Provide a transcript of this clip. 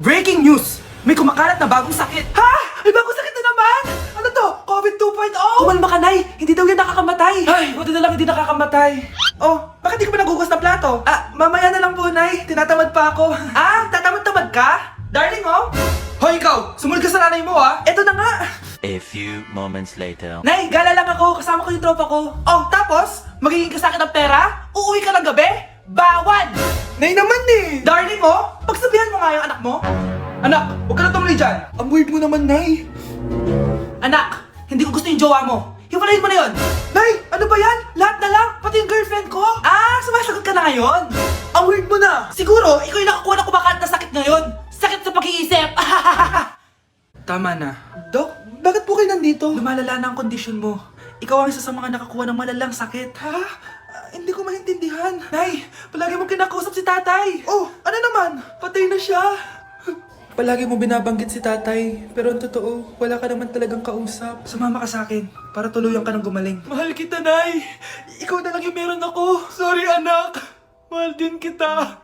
Breaking news! May kumakalat na bagong sakit! Ha? May bagong sakit na naman? Ano to? COVID 2.0? Kumalma ka, Nay! Hindi daw yan nakakamatay! Ay, buti na lang hindi nakakamatay. Oh, bakit di ka ba nagugas ng plato? Mamaya na lang po, Nay. Tinatamad pa ako. Tatamad-tamad ka? Darling, oh! Hoy, ikaw! Sumunod ka sa nanay mo, ah! Eto na nga! A few moments later. Nay, gala lang ako. Kasama ko yung tropa ko. Oh, tapos? Magiging ka sa akin ng pera? Uuwi ka ng gabi? Bawal! Nay naman eh! Darling, oh! Pagsabihan mo nga yung anak mo. Anak, huwag ka na tumuli dyan. Ang weird mo naman, Nay. Anak, hindi ko gusto yung jowa mo. Hiwalayin mo na yun. Nay, ano ba yan? Lahat na lang, pati yung girlfriend ko. Sumasagot ka na ngayon. Ang weird mo na. Siguro, ikaw yung nakakuha ng kumakalat na sakit ngayon. Sakit sa pag-iisip. Tama na. Dok, bakit po kayo nandito? Lumalala na ang kondisyon mo. Ikaw ang isa sa mga nakakuha ng malalang sakit. Ha? Hindi ko maintindihan. Nay, palagi mo kinakausap si tatay. Oh, ano naman? Patay na siya. Palagi mo binabanggit si tatay, pero ang totoo, wala ka naman talagang kausap. Sumama ka sa akin, para tuluyan ka ng gumaling. Mahal kita, Nay! Ikaw na lang yung meron ako. Sorry, anak. Mahal din kita.